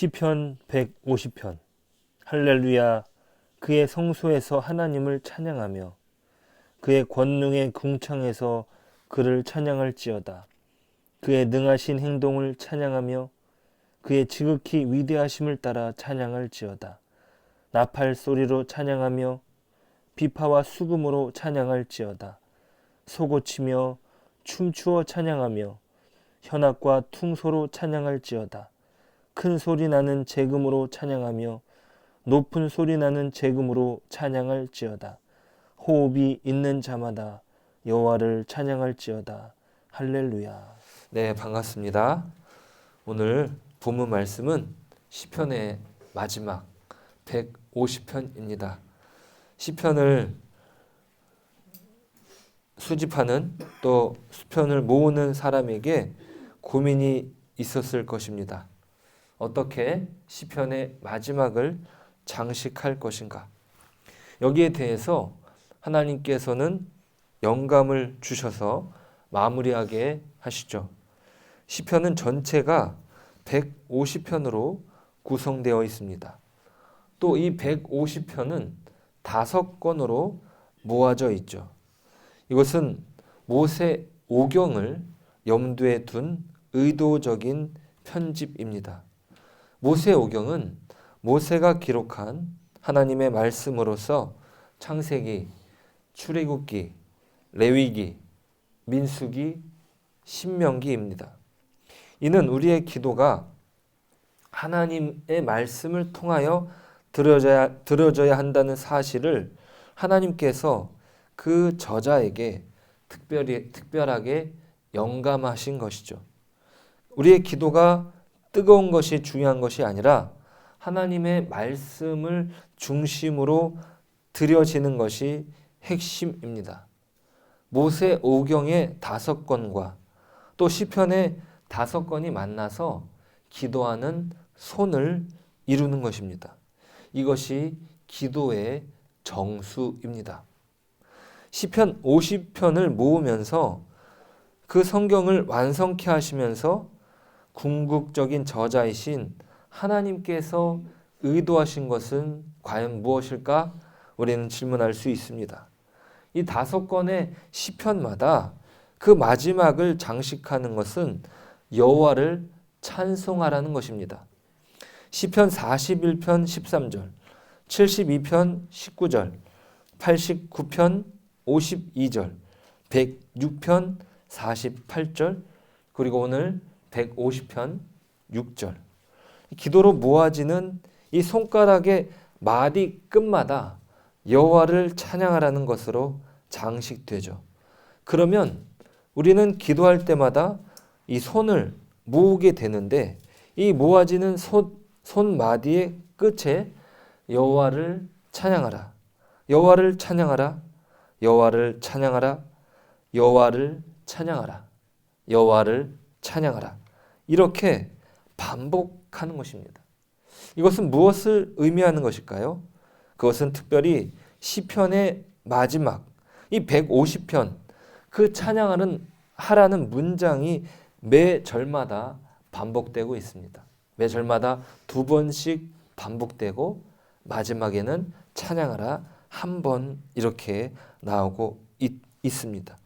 시편 150편. 할렐루야. 그의 성소에서 하나님을 찬양하며 그의 권능의 궁창에서 그를 찬양할지어다. 그의 능하신 행동을 찬양하며 그의 지극히 위대하심을 따라 찬양할지어다. 나팔 소리로 찬양하며 비파와 수금으로 찬양할지어다. 소고치며 춤추어 찬양하며 현악과 퉁소로 찬양할지어다. 큰 소리 나는 재금으로 찬양하며 높은 소리 나는 재금으로 찬양할지어다. 호흡이 있는 자마다 여호와를 찬양할지어다. 할렐루야. 네, 반갑습니다. 오늘 본문 말씀은 시편의 마지막 150편입니다. 시편을 수집하는 또 시편을 모으는 사람에게 고민이 있었을 것입니다. 어떻게 시편의 마지막을 장식할 것인가? 여기에 대해서 하나님께서는 영감을 주셔서 마무리하게 하시죠. 시편은 전체가 150편으로 구성되어 있습니다. 또 이 150편은 5권으로 모아져 있죠. 이것은 모세 오경을 염두에 둔 의도적인 편집입니다. 모세 오경은 모세가 기록한 하나님의 말씀으로서 창세기, 출애굽기, 레위기, 민수기, 신명기입니다. 이는 우리의 기도가 하나님의 말씀을 통하여 들어져야 한다는 사실을 하나님께서 그 저자에게 특별하게 영감하신 것이죠. 우리의 기도가 뜨거운 것이 중요한 것이 아니라 하나님의 말씀을 중심으로 드려지는 것이 핵심입니다. 모세 오경의 5권과 또 시편의 5권이 만나서 기도하는 손을 이루는 것입니다. 이것이 기도의 정수입니다. 시편 50편을 모으면서 그 성경을 완성케 하시면서 궁극적인 저자이신 하나님께서 의도하신 것은 과연 무엇일까? 우리는 질문할 수 있습니다. 이 5권의 시편마다 그 마지막을 장식하는 것은 여호와를 찬송하라는 것입니다. 시편 41편 13절, 72편 19절, 89편 52절, 106편 48절, 그리고 오늘 150편 6절. 기도로 모아지는 이 손가락의 마디 끝마다 여호와를 찬양하라는 것으로 장식되죠. 그러면 우리는 기도할 때마다 이 손을 모으게 되는데 이 모아지는 손마디의 끝에 여호와를 찬양하라, 여호와를 찬양하라, 여호와를 찬양하라, 여호와를 찬양하라, 여호와를 찬양하라. 이렇게 반복하는 것입니다. 이것은 무엇을 의미하는 것일까요? 그것은 특별히 시편의 마지막 이 150편 그 찬양하는 하라는 문장이 매 절마다 반복되고 있습니다. 매 절마다 2번씩 반복되고 마지막에는 찬양하라 1번 이렇게 나오고 있습니다.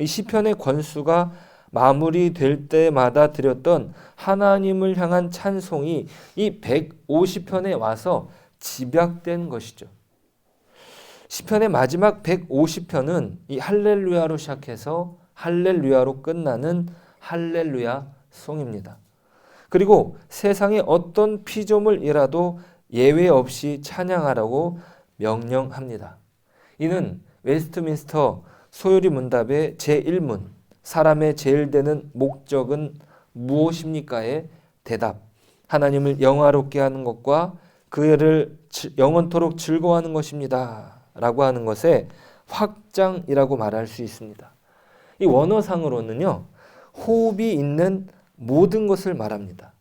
이 시편의 권수가 마무리될 때마다 드렸던 하나님을 향한 찬송이 이 150편에 와서 집약된 것이죠. 시편의 마지막 150편은 이 할렐루야로 시작해서 할렐루야로 끝나는 할렐루야 송입니다. 그리고 세상의 어떤 피조물이라도 예외 없이 찬양하라고 명령합니다. 이는 웨스트민스터 소요리 문답의 제1문 사람의 제일 되는 목적은 무엇입니까의 대답, 하나님을 영화롭게 하는 것과 그를 영원토록 즐거워하는 것입니다 라고 하는 것의 확장이라고 말할 수 있습니다. 이 원어상으로는요, 호흡이 있는 모든 것을 말합니다.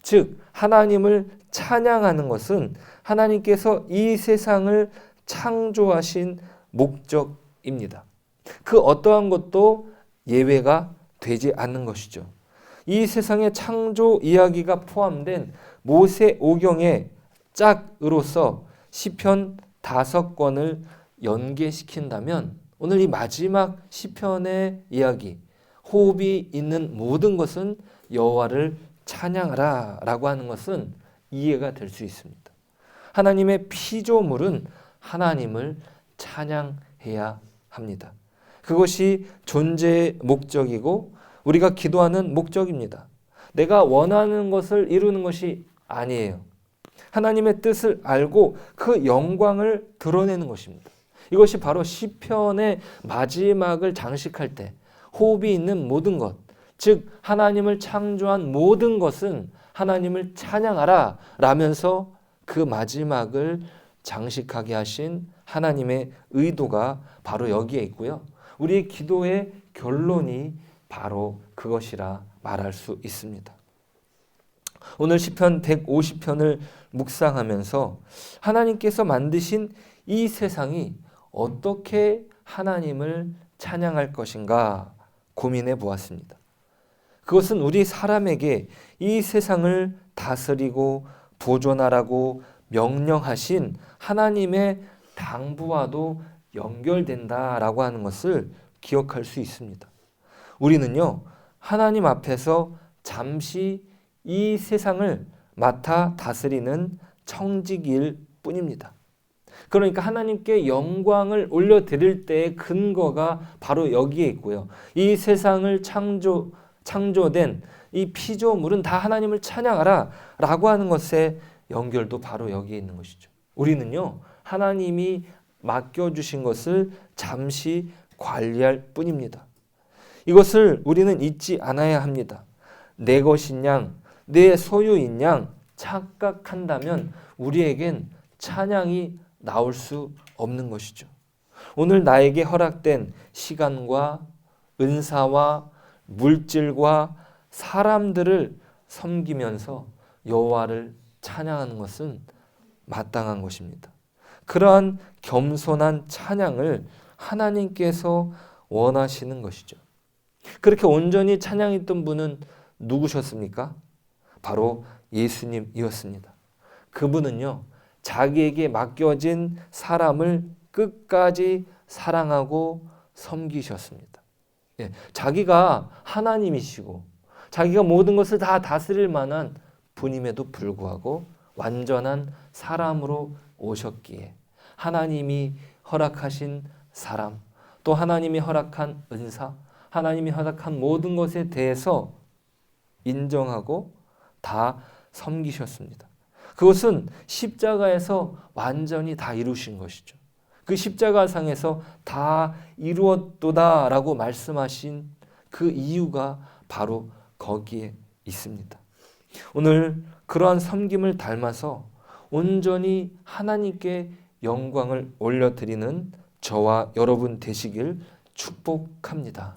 즉 하나님을 찬양하는 것은 하나님께서 이 세상을 창조하신 목적입니다. 그 어떠한 것도 예외가 되지 않는 것이죠. 이 세상의 창조 이야기가 포함된 모세오경의 짝으로서 시편 5권을 연계시킨다면 오늘 이 마지막 시편의 이야기, 호흡이 있는 모든 것은 여호와를 찬양하라 라고 하는 것은 이해가 될 수 있습니다. 하나님의 피조물은 하나님을 찬양해야 합니다. 그것이 존재의 목적이고 우리가 기도하는 목적입니다. 내가 원하는 것을 이루는 것이 아니에요. 하나님의 뜻을 알고 그 영광을 드러내는 것입니다. 이것이 바로 시편의 마지막을 장식할 때 호흡이 있는 모든 것, 즉 하나님을 창조한 모든 것은 하나님을 찬양하라 라면서 그 마지막을 장식하게 하신 하나님의 의도가 바로 여기에 있고요. 우리의 기도의 결론이 바로 그것이라 말할 수 있습니다. 오늘 시편 150편을 묵상하면서 하나님께서 만드신 이 세상이 어떻게 하나님을 찬양할 것인가 고민해 보았습니다. 그것은 우리 사람에게 이 세상을 다스리고 보존하라고 명령하신 하나님의 당부와도 연결된다라고 하는 것을 기억할 수 있습니다. 우리는요, 하나님 앞에서 잠시 이 세상을 맡아 다스리는 청지기일 뿐입니다. 그러니까 하나님께 영광을 올려드릴 때의 근거가 바로 여기에 있고요. 이 세상을 창조된 이 피조물은 다 하나님을 찬양하라 라고 하는 것의 연결도 바로 여기에 있는 것이죠. 우리는요, 하나님이 맡겨주신 것을 잠시 관리할 뿐입니다. 이것을 우리는 잊지 않아야 합니다. 내 것인 양, 내 소유인 양 착각한다면 우리에겐 찬양이 나올 수 없는 것이죠. 오늘 나에게 허락된 시간과 은사와 물질과 사람들을 섬기면서 여호와를 찬양하는 것은 마땅한 것입니다. 그러한 겸손한 찬양을 하나님께서 원하시는 것이죠. 그렇게 온전히 찬양했던 분은 누구셨습니까? 바로 예수님이었습니다. 그분은요, 자기에게 맡겨진 사람을 끝까지 사랑하고 섬기셨습니다. 자기가 하나님이시고 자기가 모든 것을 다 다스릴 만한 분임에도 불구하고 완전한 사람으로 오셨기에 하나님이 허락하신 사람, 또 하나님이 허락한 은사, 하나님이 허락한 모든 것에 대해서 인정하고 다 섬기셨습니다. 그것은 십자가에서 완전히 다 이루신 것이죠. 그 십자가상에서 다 이루었도다라고 말씀하신 그 이유가 바로 거기에 있습니다. 오늘 그러한 섬김을 닮아서 온전히 하나님께 영광을 올려드리는 저와 여러분 되시길 축복합니다.